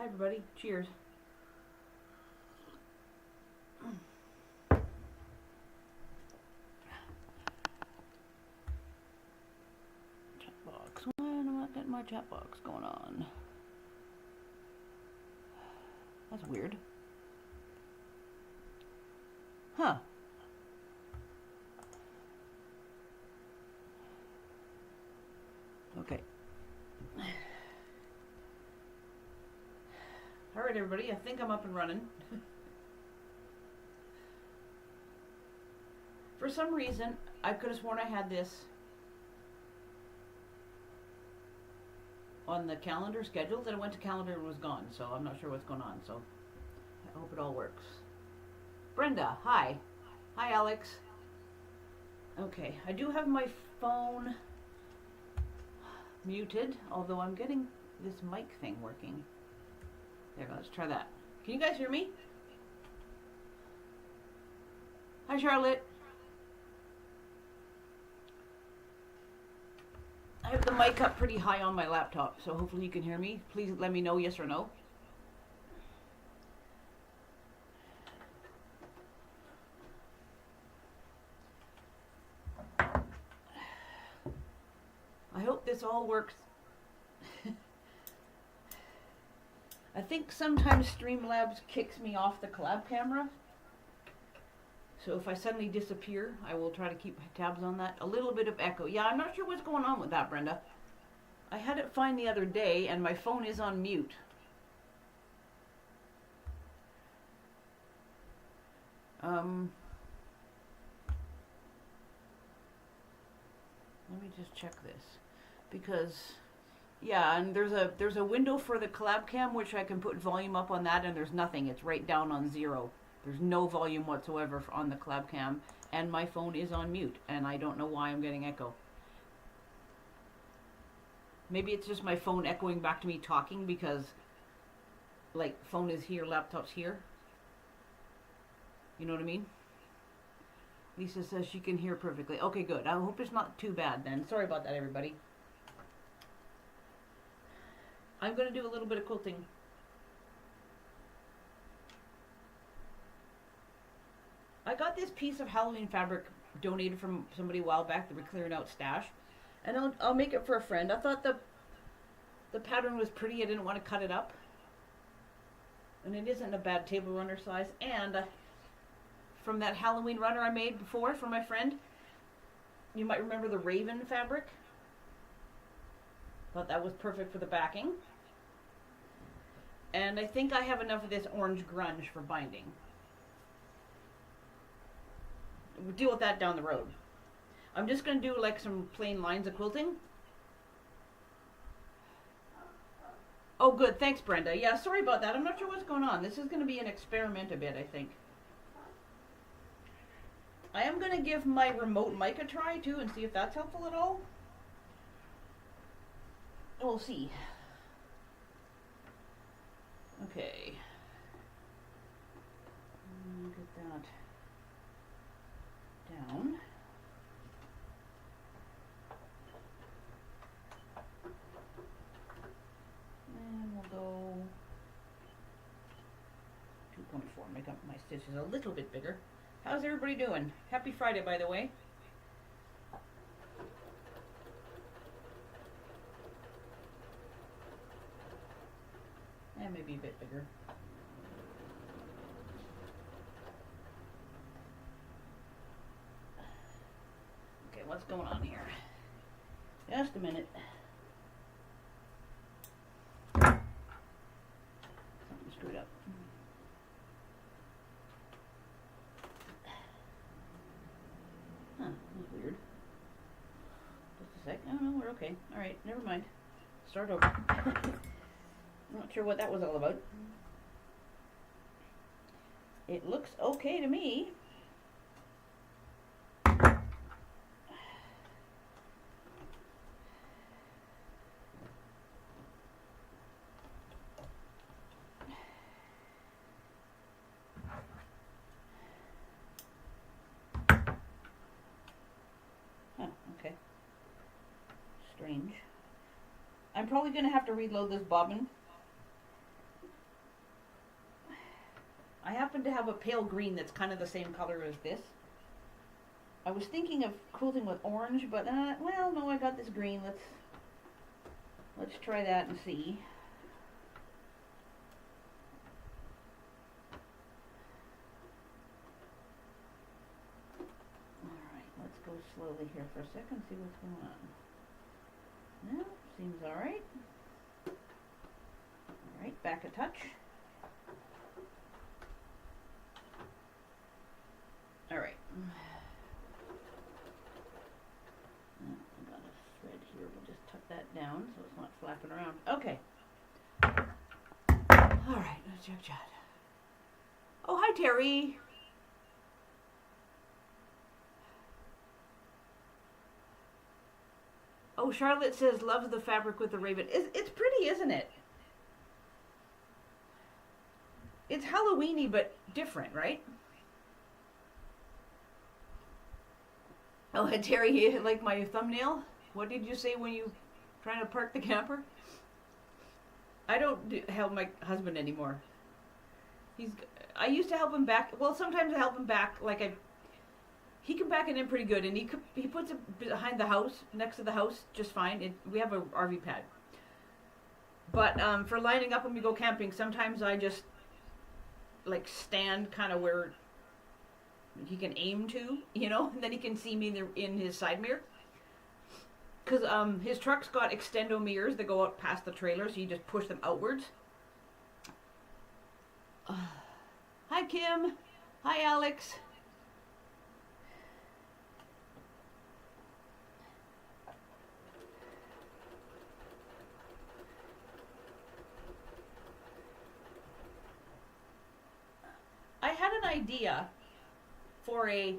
Hi, everybody. Cheers. Chat box. Why am I not getting my chat box going on? That's weird. Huh. Okay. All right, everybody. I think I'm up and running. For some reason, I could have sworn I had this on the calendar scheduled, and I went to calendar and it was gone. So I'm not sure what's going on. So I hope it all works. Brenda, hi. Hi, Alex. Okay, I do have my phone muted, although I'm getting this mic thing working. There, let's try that. Can you guys hear me? Hi, Charlotte. I have the mic up pretty high on my laptop, so hopefully you can hear me. Please let me know yes or no. I hope this all works. I think sometimes Streamlabs kicks me off the collab camera. So if I suddenly disappear, I will try to keep tabs on that. A little bit of echo. Yeah, I'm not sure what's going on with that, Brenda. I had it fine the other day, and my phone is on mute. Let me just check this. Because, yeah, and there's a window for the collab cam, which I can put volume up on that, and there's nothing. It's right down on 0. There's no volume whatsoever on the collab cam, and my phone is on mute, and I don't know why I'm getting echo. Maybe it's just my phone echoing back to me talking because, like, phone is here, laptop's here. You know what I mean? Lisa says she can hear perfectly. Okay, good. I hope it's not too bad then. Sorry about that, everybody. I'm going to do a little bit of quilting. I got this piece of Halloween fabric donated from somebody a while back that we're clearing out stash. And I'll make it for a friend. I thought the pattern was pretty. I didn't want to cut it up. And it isn't a bad table runner size. And from that Halloween runner I made before for my friend, you might remember the Raven fabric. Thought that was perfect for the backing. And I think I have enough of this orange grunge for binding. We'll deal with that down the road. I'm just going to do like some plain lines of quilting. Oh, good. Thanks, Brenda. Yeah, sorry about that. I'm not sure what's going on. This is going to be an experiment a bit, I think. I am going to give my remote mic a try, too, and see if that's helpful at all. We'll see. Okay. Get that down. And we'll go 2.4. Make up my stitches a little bit bigger. How's everybody doing? Happy Friday, by the way. And maybe a bit bigger. Okay, what's going on here? Just a minute. Something screwed up. Huh, that's weird. Just a sec. Oh no, we're okay. Alright, never mind. Start over. I'm not sure what that was all about. It looks okay to me. Huh, okay. Strange. I'm probably going to have to reload this bobbin I happen to have a pale green that's kind of the same color as this. I was thinking of quilting with orange, but well, no, I got this green. Let's try that and see. Alright, let's go slowly here for a second, see what's going on. No, seems alright. Alright, back a touch. Alright. I got a thread here, we'll just tuck that down so it's not flapping around. Okay. Alright, let's chat. Oh, hi Terry. Oh, Charlotte says loves the fabric with the raven. It's pretty, isn't it? It's Halloweeny, but different, right? Oh, Terry, you like my thumbnail? What did you say when you trying to park the camper? I don't help my husband anymore. I used to help him back. Well, sometimes I help him back. He can back it in pretty good, and he puts it behind the house, next to the house, just fine. We have a RV pad. But for lining up when we go camping, sometimes I just stand kind of where he can aim to, and then he can see me in his side mirror. Because his truck's got extendo mirrors that go out past the trailer, so you just push them outwards. Hi, Kim. Hi, Alex. I had an idea for a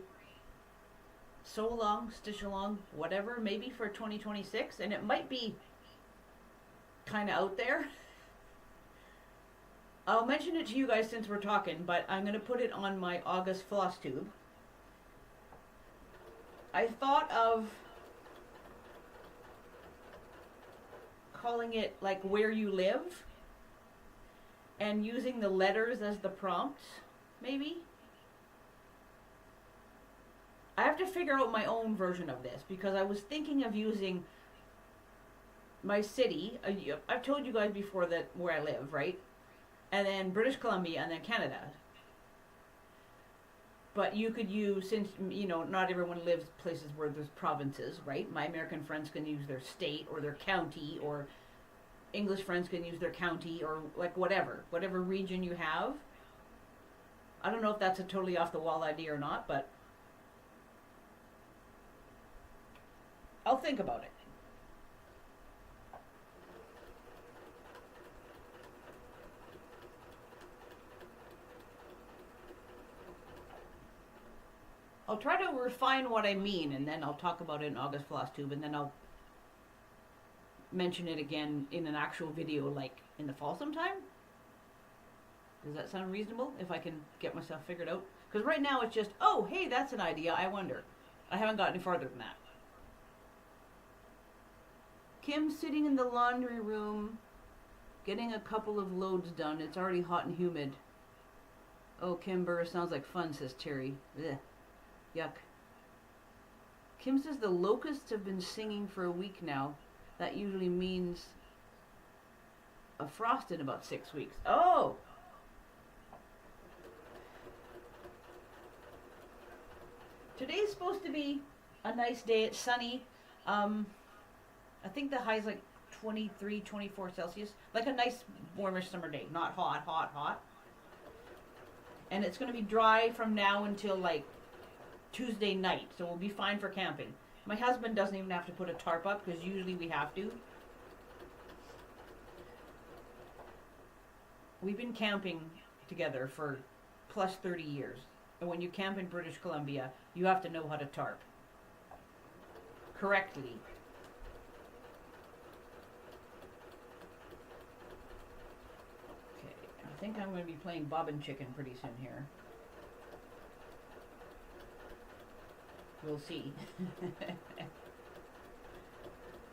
sew along, stitch along, whatever, maybe for 2026, and it might be kind of out there. I'll mention it to you guys since we're talking, but I'm going to put it on my August floss tube. I thought of calling it like where you live and using the letters as the prompts, maybe. I have to figure out my own version of this because I was thinking of using my city. I've told you guys before that where I live, right? And then British Columbia and then Canada. But you could use, since, not everyone lives places where there's provinces, right? My American friends can use their state or their county, or English friends can use their county, or whatever region you have. I don't know if that's a totally off the wall idea or not, but I'll think about it. I'll try to refine what I mean, and then I'll talk about it in August Floss Tube, and then I'll mention it again in an actual video, in the fall sometime. Does that sound reasonable, if I can get myself figured out? Because right now it's just, oh, hey, that's an idea, I wonder. I haven't got any farther than that. Kim's sitting in the laundry room, getting a couple of loads done. It's already hot and humid. Oh, Kimber, sounds like fun, says Terry. Ugh. Yuck. Kim says the locusts have been singing for a week now. That usually means a frost in about 6 weeks. Oh! Today's supposed to be a nice day. It's sunny. I think the high is 23, 24 Celsius. Like a nice warmish summer day. Not hot, hot, hot. And it's going to be dry from now until Tuesday night. So we'll be fine for camping. My husband doesn't even have to put a tarp up because usually we have to. We've been camping together for plus 30 years. And when you camp in British Columbia, you have to know how to tarp correctly. Okay, I think I'm going to be playing Bobbin Chicken pretty soon here. We'll see.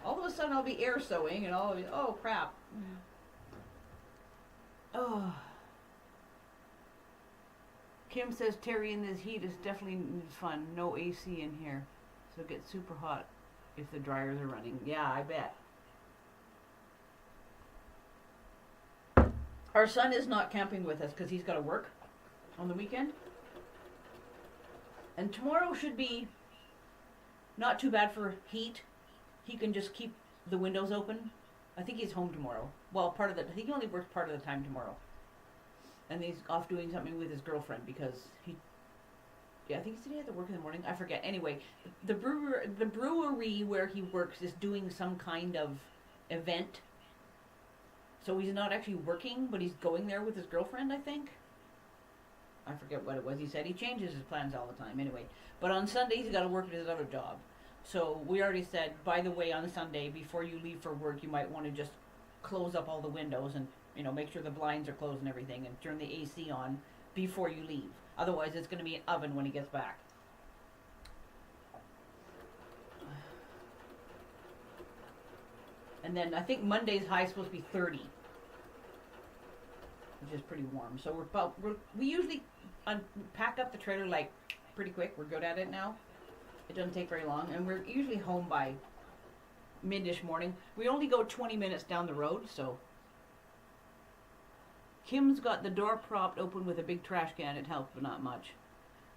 All of a sudden I'll be air sewing and oh crap. Oh. Kim says Terry in this heat is definitely fun. No AC in here. So it gets super hot if the dryers are running. Yeah, I bet. Our son is not camping with us because he's got to work on the weekend. And tomorrow should be not too bad for heat. He can just keep the windows open. I think he's home tomorrow. Well, I think he only works part of the time tomorrow. And he's off doing something with his girlfriend because I think he said he had to work in the morning. I forget. Anyway, the brewery where he works is doing some kind of event. So he's not actually working, but he's going there with his girlfriend, I think. I forget what it was. He said he changes his plans all the time anyway. But on Sundays, he's got to work at his other job. So we already said, by the way, on Sunday, before you leave for work, you might want to just close up all the windows and, make sure the blinds are closed and everything and turn the AC on before you leave. Otherwise, it's going to be an oven when he gets back. And then I think Monday's high is supposed to be 30, which is pretty warm. So we usually pack up the trailer like pretty quick. We're good at it now. It doesn't take very long, and we're usually home by mid-ish morning. We only go 20 minutes down the road, so. Kim's got the door propped open with a big trash can. It helps, but not much.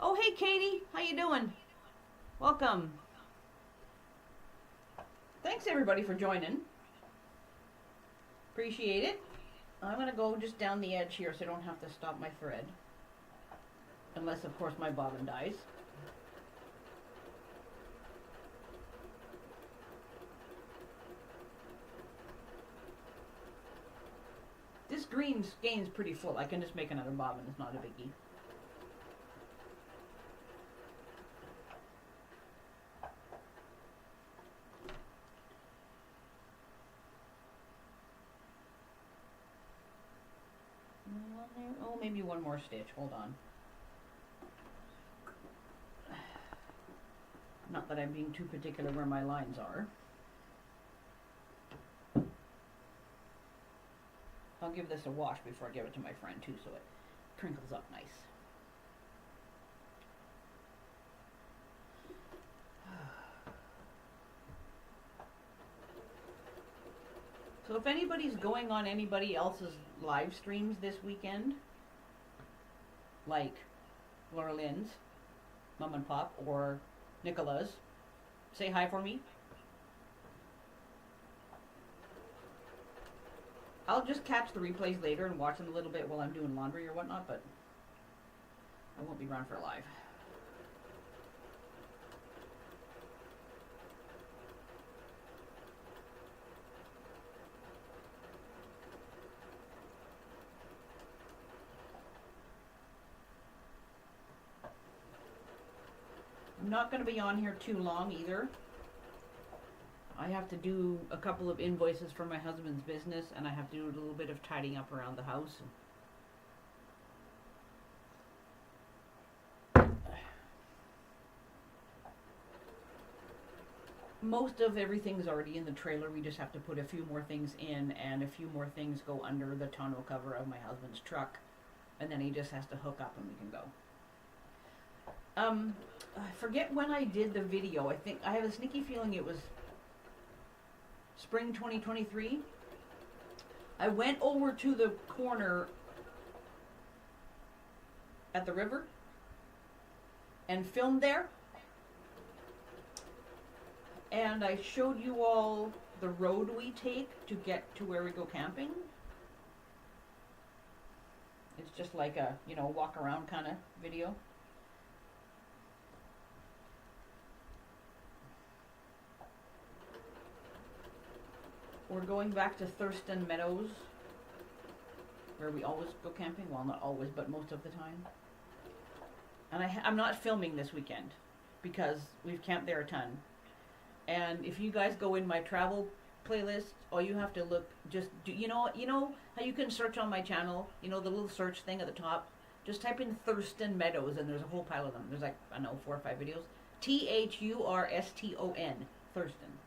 Oh, hey, Katie. How you doing? Welcome. Thanks, everybody, for joining. Appreciate it. I'm going to go just down the edge here so I don't have to stop my thread. Unless, of course, my bobbin dies. This green skein's pretty full. I can just make another bobbin. It's not a biggie. Oh, maybe one more stitch. Hold on. Not that I'm being too particular where my lines are. I'll give this a wash before I give it to my friend too, so it crinkles up nice. So if anybody's going on anybody else's live streams this weekend, like Laura Lynn's, Mum and Pop, or Nicola's, say hi for me. I'll just catch the replays later and watch them a little bit while I'm doing laundry or whatnot, but I won't be around for live. I'm not going to be on here too long either. I have to do a couple of invoices for my husband's business, and I have to do a little bit of tidying up around the house. Most of everything's already in the trailer. We just have to put a few more things in, and a few more things go under the tonneau cover of my husband's truck, and then he just has to hook up and we can go. I forget when I did the video. I have a sneaky feeling it was spring 2023. I went over to the corner at the river and filmed there. And I showed you all the road we take to get to where we go camping. It's just like a, walk around kind of video. We're going back to Thurston Meadows, where we always go camping. Well, not always, but most of the time. And I'm not filming this weekend because we've camped there a ton. And if you guys go in my travel playlist, all you have to look, you know how you can search on my channel? The little search thing at the top? Just type in Thurston Meadows, and there's a whole pile of them. There's 4 or 5 videos. Thurston, Thurston.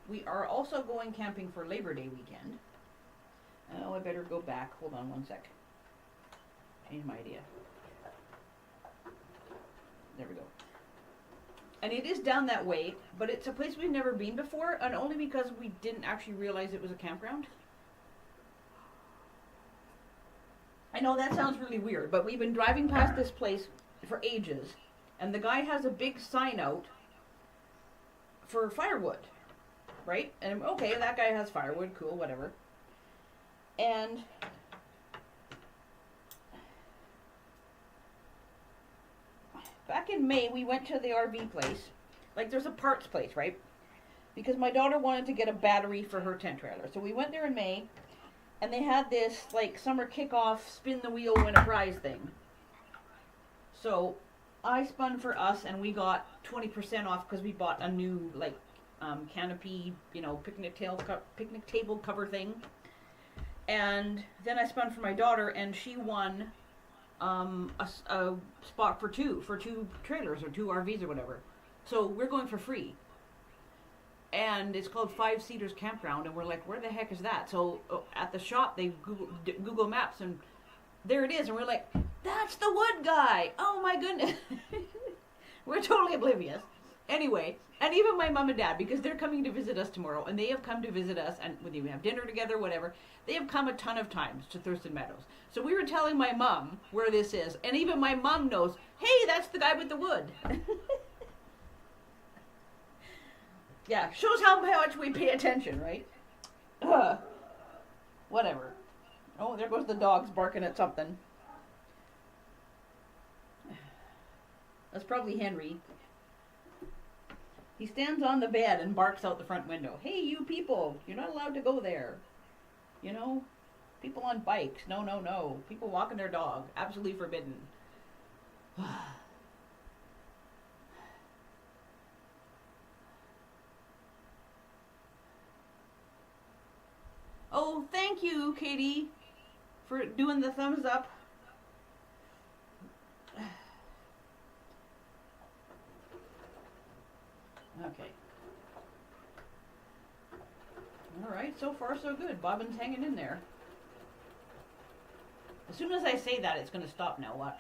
We are also going camping for Labor Day weekend. Oh, I better go back. Hold on one sec. Change my idea. There we go. And it is down that way, but it's a place we've never been before, and only because we didn't actually realize it was a campground. I know that sounds really weird, but we've been driving past this place for ages, and the guy has a big sign out for firewood, right? And okay, that guy has firewood, cool, whatever. And back in May, we went to the RV place. Like, there's a parts place, right? Because my daughter wanted to get a battery for her tent trailer. So we went there in May, and they had this, like, summer kickoff, spin the wheel, win a prize thing. So I spun for us, and we got 20% off because we bought a new, like, canopy, you know, picnic table cover thing. And then I spun for my daughter, and she won a spot for two trailers or 2 RVs or whatever. So we're going for free. And it's called Five Cedars Campground, and we're like, where the heck is that? So at the shop, they Google Maps, and there it is. And we're like, that's the wood guy. Oh my goodness. We're totally oblivious. Anyway, and even my mom and dad, because they're coming to visit us tomorrow, and they have come to visit us, and when we have dinner together, whatever, they have come a ton of times to Thurston Meadows. So we were telling my mom where this is, and even my mom knows, hey, that's the guy with the wood. Yeah, shows how much we pay attention, right? Whatever. Oh, there goes the dogs barking at something. That's probably Henry. He stands on the bed and barks out the front window. Hey, you people, you're not allowed to go there. You know, people on bikes, no, no, no. People walking their dog, absolutely forbidden. Oh, thank you, Katie, for doing the thumbs up. Okay. All right, so far so good. Bobbin's hanging in there. As soon as I say that, it's going to stop now. Watch.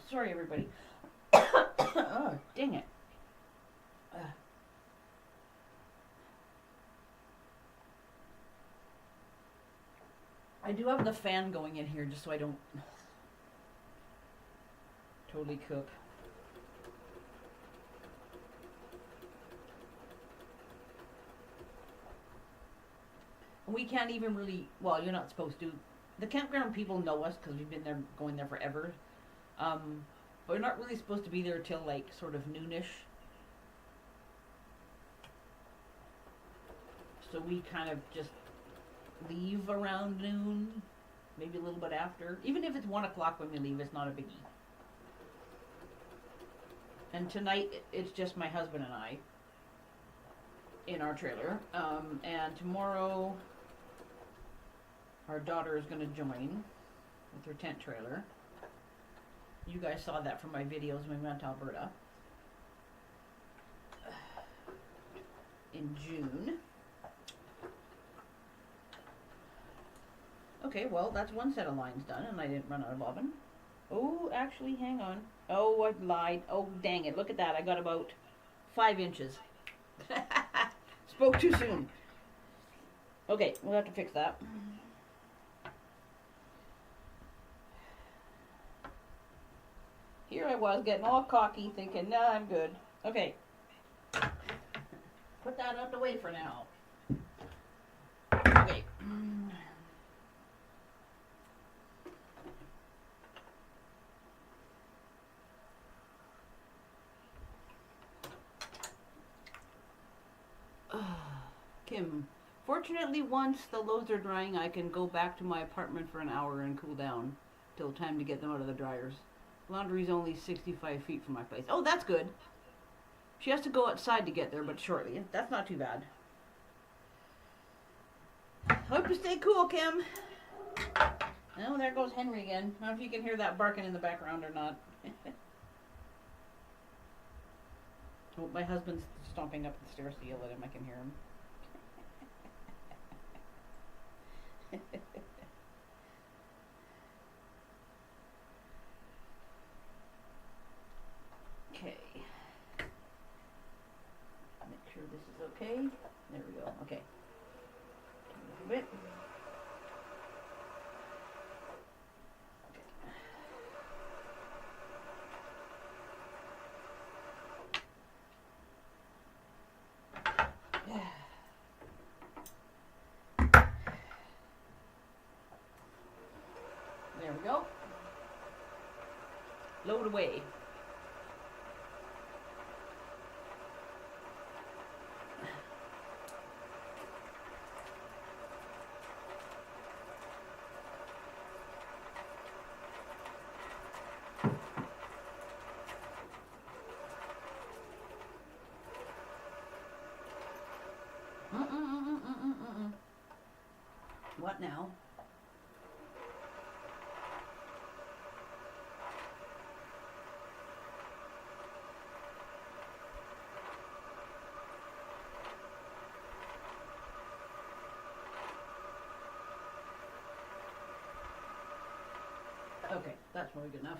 Sorry, everybody. Oh, dang it. I do have the fan going in here just so I don't totally cook. We can't even really, well, you're not supposed to. The campground people know us because we've been there, going there forever. But we're not really supposed to be there till like sort of noonish. So we kind of just leave around noon, maybe a little bit after. Even if it's 1 o'clock when we leave, it's not a biggie. And tonight, it's just my husband and I in our trailer. And tomorrow, our daughter is going to join with her tent trailer. You guys saw that from my videos when we went to Alberta in June. Okay, well, that's one set of lines done, and I didn't run out of bobbin. Oh, actually, hang on. Oh, I lied. Oh, dang it. Look at that. I got about 5 inches. Spoke too soon. Okay, we'll have to fix that. I was, getting all cocky, thinking, nah, I'm good. Okay. Put that out the way for now. Okay. Kim. Fortunately, once the loads are drying, I can go back to my apartment for an hour and cool down till time to get them out of the dryers. Laundry's only 65 feet from my place. Oh, that's good. She has to go outside to get there, but shortly. That's not too bad. Hope you stay cool, Kim. Oh, there goes Henry again. I don't know if you can hear that barking in the background or not. Oh, my husband's stomping up the stairs to yell at him. I can hear him. Okay. Make sure this is okay. There we go. Okay. A little bit. Okay. There we go. Load away. What now? Okay, that's probably good enough.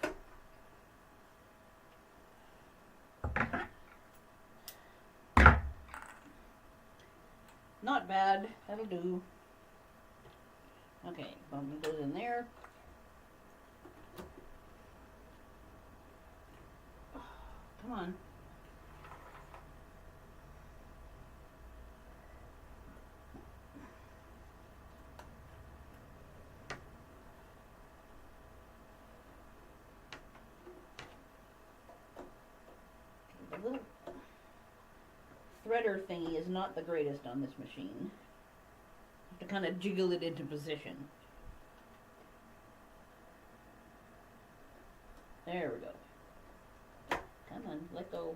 Not bad. That'll do. Okay, bumping goes in there. Come on. The little threader thingy is not the greatest on this machine. To kind of jiggle it into position. There we go. Come on, let go.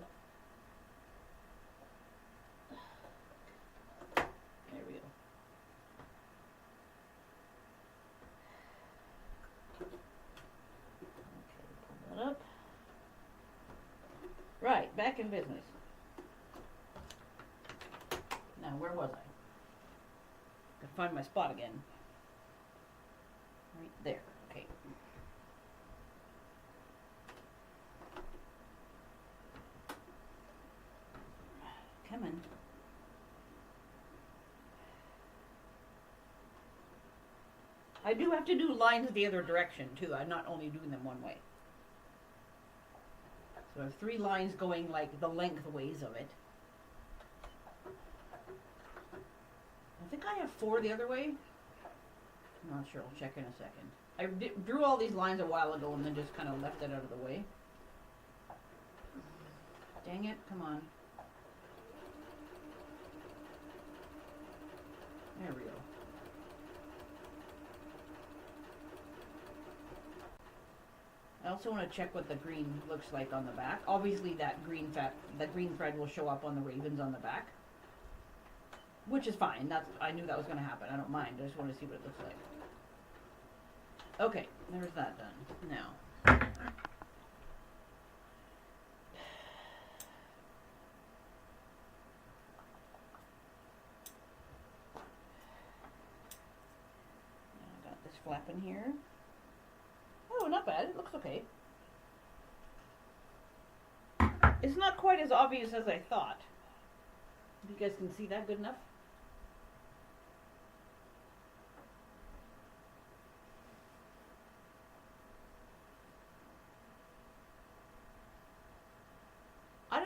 There we go. Okay, pull that up. Right, back in business. Now, where was I? Gotta find my spot again. Right there. Okay. Come on. I do have to do lines the other direction too. I'm not only doing them one way. So I have 3 lines going like the lengthways of it. I think I have 4 the other way. I'm not sure. I'll check in a second. I drew all these lines a while ago and then just kind of left it out of the way. Dang it. Come on. There we go. I also want to check what the green looks like on the back. Obviously that green thread will show up on the ravens on the back. Which is fine. I knew that was going to happen. I don't mind. I just want to see what it looks like. Okay, there's that done. Now. I got this flap in here. Oh, not bad. It looks okay. It's not quite as obvious as I thought. If you guys can see that good enough.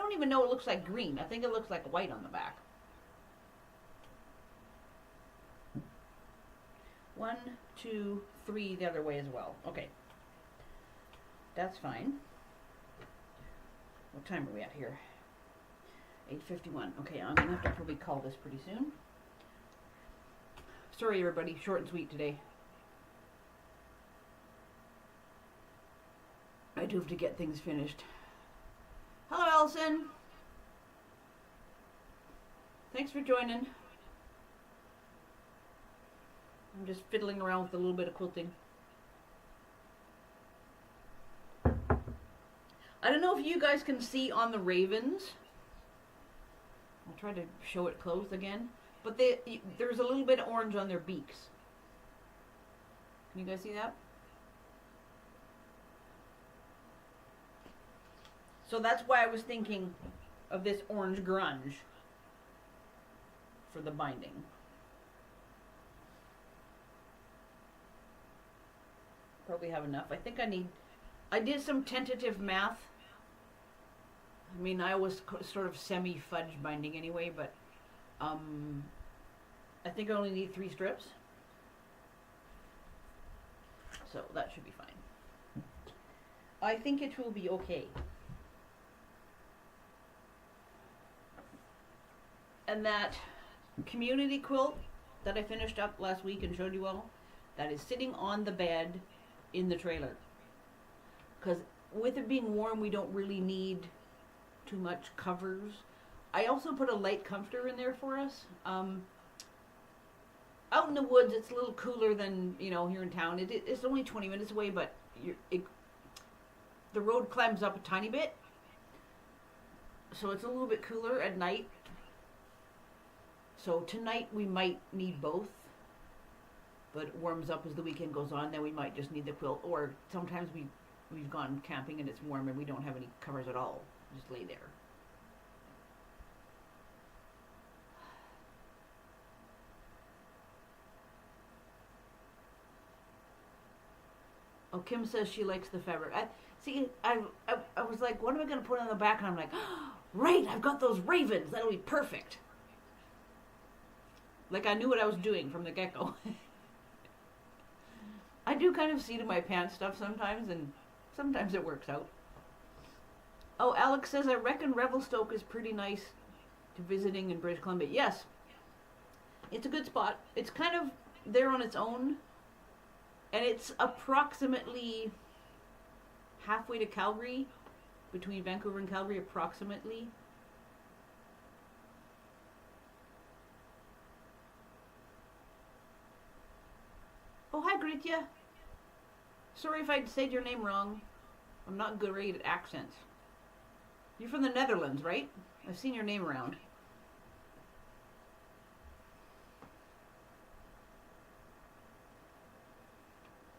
don't even know it looks like green. I think it looks like white on the back. 1, 2, 3 the other way as well. Okay. That's fine. What time are we at here? 8:51. Okay, I'm going to have to probably call this pretty soon. Sorry, everybody. Short and sweet today. I do have to get things finished. Hello, Allison. Thanks for joining. I'm just fiddling around with a little bit of quilting. I don't know if you guys can see on the ravens. I'll try to show it close again. But there's a little bit of orange on their beaks. Can you guys see that? So that's why I was thinking of this orange grunge for the binding. Probably have enough. I did some tentative math. I mean, I was sort of semi-fudge binding anyway, but I think I only need 3 strips. So that should be fine. I think it will be okay. And that community quilt that I finished up last week and showed you all, that is sitting on the bed in the trailer. Because with it being warm, we don't really need too much covers. I also put a light comforter in there for us. Out in the woods, it's a little cooler than, here in town. It's only 20 minutes away, but the road climbs up a tiny bit. So it's a little bit cooler at night. So tonight we might need both. But it warms up as the weekend goes on, then we might just need the quilt. Or sometimes we've gone camping and it's warm and we don't have any covers at all. Just lay there. Oh, Kim says she likes the fabric. I was like, what am I going to put on the back? And I'm like, oh, right, I've got those ravens. That'll be perfect. Like I knew what I was doing from the get-go. I do kind of see to my pants stuff sometimes, and sometimes it works out. Oh, Alex says, I reckon Revelstoke is pretty nice to visiting in British Columbia. Yes, it's a good spot. It's kind of there on its own, and it's approximately halfway to Calgary, between Vancouver and Calgary, approximately. Oh, hi, Gritya. Sorry if I said your name wrong. I'm not great at accents. You're from the Netherlands, right? I've seen your name around.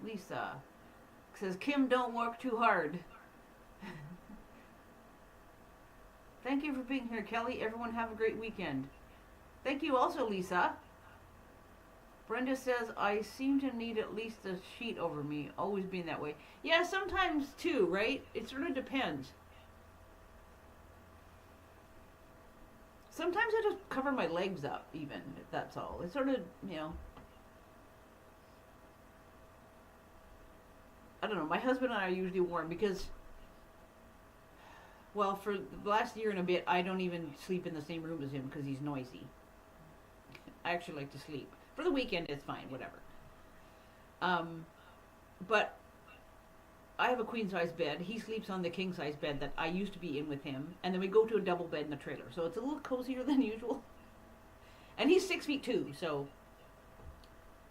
Lisa says, Kim, don't work too hard. Thank you for being here, Kelly. Everyone have a great weekend. Thank you also, Lisa. Brenda says, I seem to need at least a sheet over me. Always been that way. Yeah, sometimes too, right? It sort of depends. Sometimes I just cover my legs up, even, if that's all. It's sort of, I don't know. My husband and I are usually warm because, well, for the last year and a bit, I don't even sleep in the same room as him because he's noisy. I actually like to sleep. For the weekend, it's fine, whatever. But I have a queen-size bed. He sleeps on the king-size bed that I used to be in with him. And then we go to a double bed in the trailer. So it's a little cozier than usual. And he's 6'2", so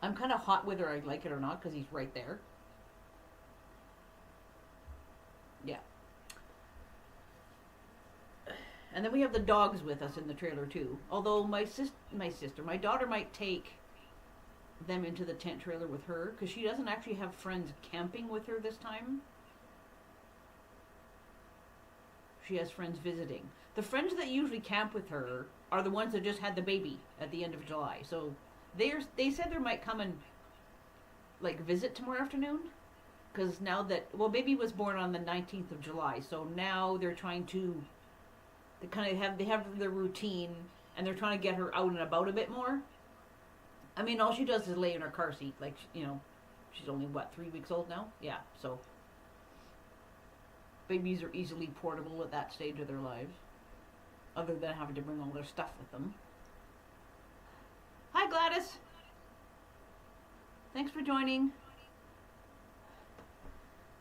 I'm kind of hot whether I like it or not because he's right there. Yeah. And then we have the dogs with us in the trailer too. Although my daughter might take them into the tent trailer with her because she doesn't actually have friends camping with her this time. She has friends visiting. The friends that usually camp with her are the ones that just had the baby at the end of July. So they said they might come and visit tomorrow afternoon because now that baby was born on the 19th of July, so now they're trying to They have their routine, and they're trying to get her out and about a bit more. I mean, all she does is lay in her car seat, like she's only what 3 weeks old now. Yeah, so babies are easily portable at that stage of their lives, other than having to bring all their stuff with them. Hi, Gladys. Thanks for joining.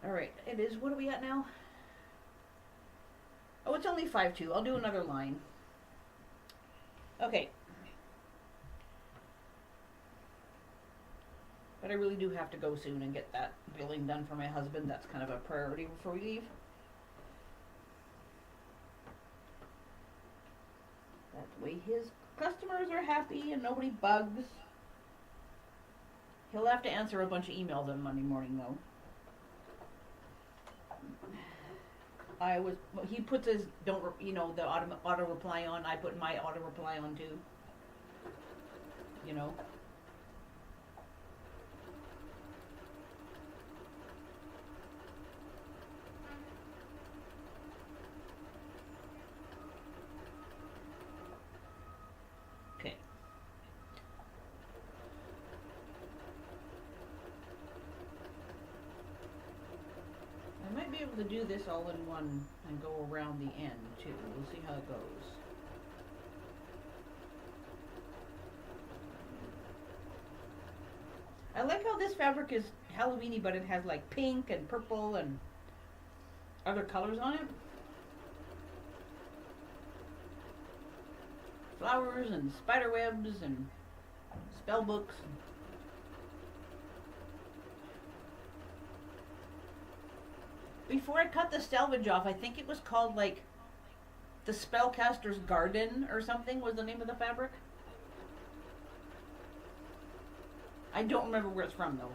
All right, it is. What are we at now? Oh, it's only 5-2. I'll do another line. Okay. But I really do have to go soon and get that billing done for my husband. That's kind of a priority before we leave. That way his customers are happy and nobody bugs. He'll have to answer a bunch of emails on Monday morning, though. He puts his the auto reply on. I put my auto reply on too. Okay. I might be able to do this all in one and go around the end too. We'll see how it goes. I like how this fabric is Halloweeny, but it has like pink and purple and other colors on it. Flowers and spider webs and spell books. Before I cut the selvage off, I think it was called like the Spellcaster's Garden or something was the name of the fabric. I don't remember where it's from though.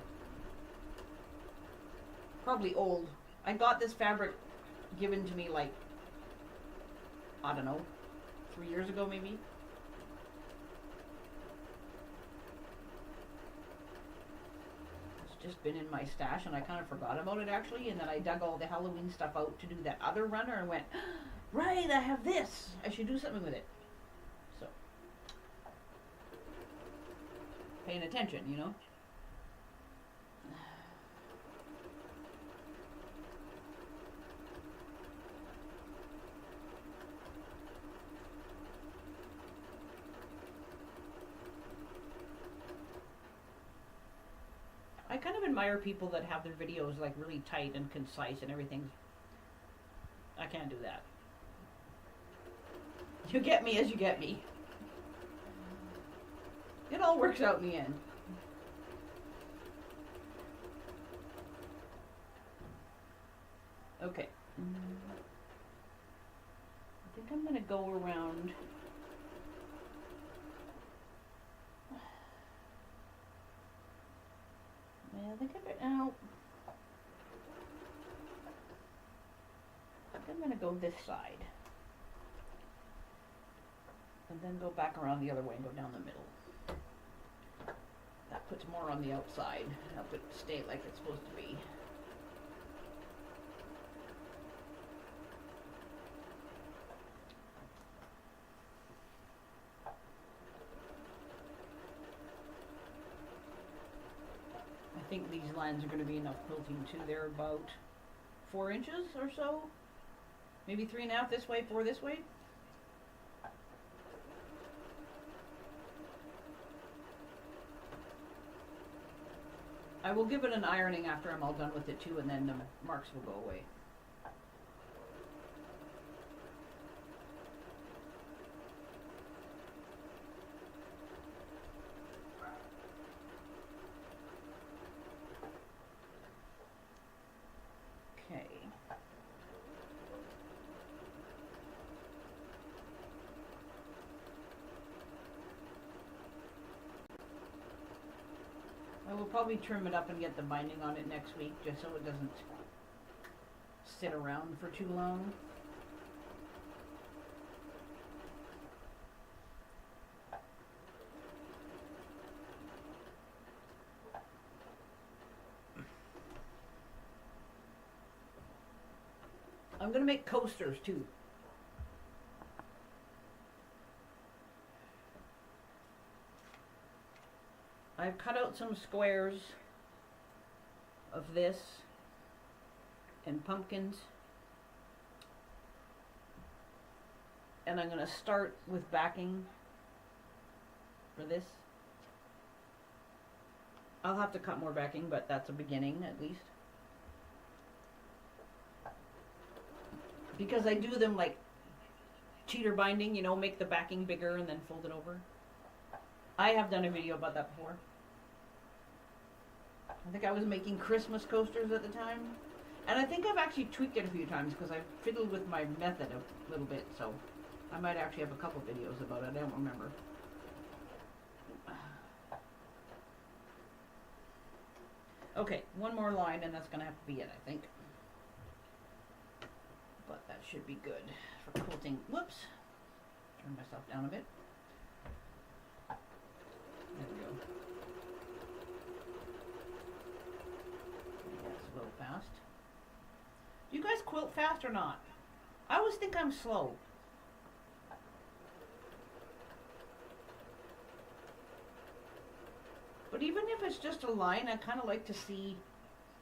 Probably old. I got this fabric given to me like, I don't know, 3 years ago maybe. It's just been in my stash and I kind of forgot about it actually, and then I dug all the Halloween stuff out to do that other runner and went, right, I have this. I should do something with it. So, paying attention, I kind of admire people that have their videos like really tight and concise and everything. I can't do that. You get me as you get me. It all works out in the end. Okay. I think I'm going to go around. I think I'm going to go this side. And then go back around the other way and go down the middle. That puts more on the outside. Help it stay like it's supposed to be. I think these lines are going to be enough quilting too. They're about 4 inches or so. Maybe 3.5 this way, 4 this way. I will give it an ironing after I'm all done with it too, and then the marks will go away. Okay. I will probably trim it up and get the binding on it next week, just so it doesn't sit around for too long. I'm going to make coasters too. I've cut out some squares of this and pumpkins. And I'm going to start with backing for this. I'll have to cut more backing, but that's a beginning at least. Because I do them like cheater binding, you know, make the backing bigger and then fold it over. I have done a video about that before. I think I was making Christmas coasters at the time. And I think I've actually tweaked it a few times because I've fiddled with my method a little bit, so I might actually have a couple videos about it. I don't remember. Okay, one more line and that's going to have to be it, I think. But that should be good for quilting. Whoops. Turn myself down a bit. There we go. That's a little fast. Do you guys quilt fast or not? I always think I'm slow. But even if it's just a line, I kind of like to see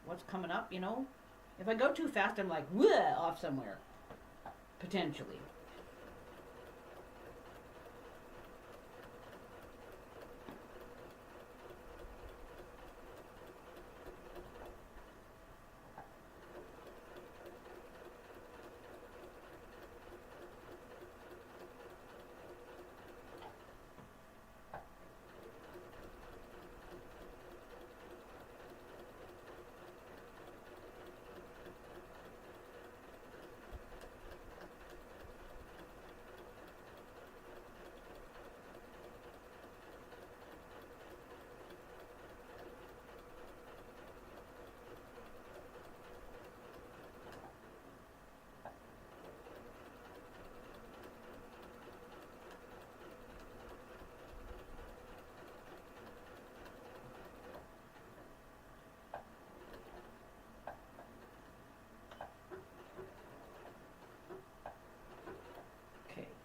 what's coming up, you know? If I go too fast, I'm like, whoa, off somewhere. Potentially.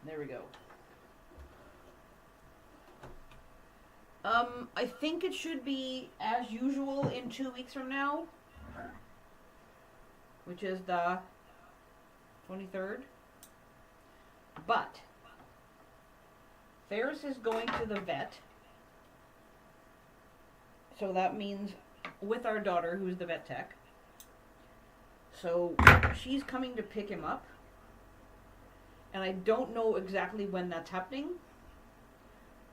There we go. I think it should be as usual in 2 weeks from now, which is the 23rd. But Ferris is going to the vet, so that means with our daughter, who's the vet tech. So she's coming to pick him up. And I don't know exactly when that's happening.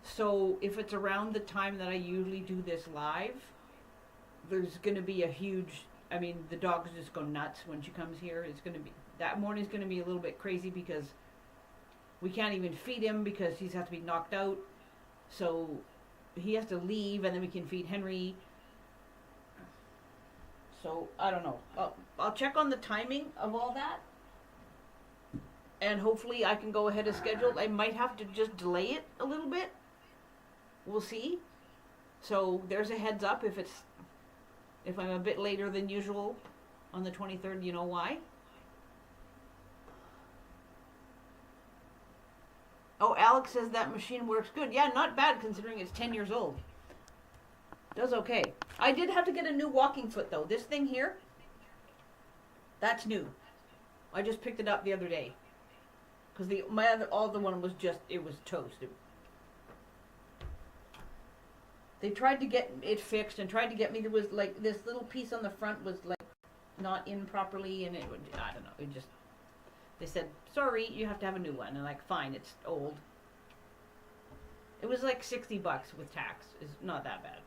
So if it's around the time that I usually do this live, there's going to be a huge, I mean, the dog's just go nuts when she comes here. It's going to be, that morning's going to be a little bit crazy because we can't even feed him because he's has to be knocked out. So he has to leave and then we can feed Henry. So I don't know. I'll check on the timing of all that. And hopefully I can go ahead of schedule. I might have to just delay it a little bit. We'll see. So there's a heads up if I'm a bit later than usual on the 23rd, you know why. Oh, Alex says that machine works good. Yeah, not bad considering it's 10 years old. Does okay. I did have to get a new walking foot though. This thing here, that's new. I just picked it up the other day. Because my other one was just, it was toast. They tried to get it fixed and tried to get me, there was like, this little piece on the front was like not in properly and it would, I don't know, it just, they said, sorry, you have to have a new one. And like, fine, it's old. It was like $60 with tax. It's not that bad.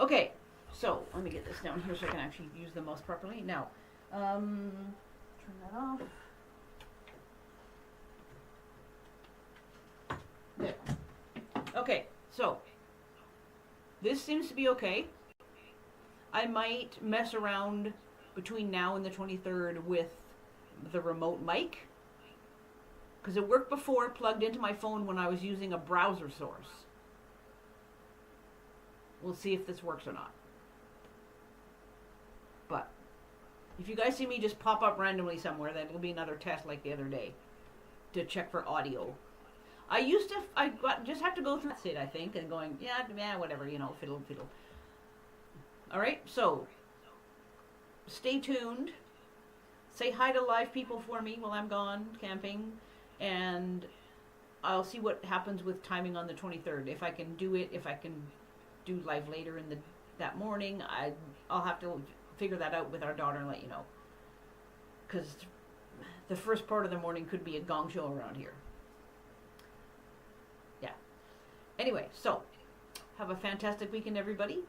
Okay, so let me get this down here so I can actually use the mouse properly. Now, turn that off. There. Okay, so this seems to be okay. I might mess around between now and the 23rd with the remote mic because it worked before plugged into my phone when I was using a browser source. We'll see if this works or not. But if you guys see me just pop up randomly somewhere, then it'll be another test like the other day to check for audio. I used to, just have to go through it, I think, and going, yeah, whatever, fiddle, fiddle. All right, so stay tuned. Say hi to live people for me while I'm gone camping, and I'll see what happens with timing on the 23rd. If I can do it, if I can do live later in that morning, I'll have to figure that out with our daughter and let you know. Because the first part of the morning could be a gong show around here. Yeah. Anyway, so have a fantastic weekend, everybody.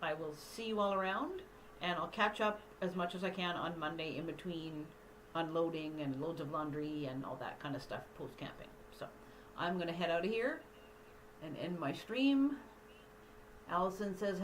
I will see you all around, and I'll catch up as much as I can on Monday in between unloading and loads of laundry and all that kind of stuff post-camping. So I'm going to head out of here and end my stream. Allison says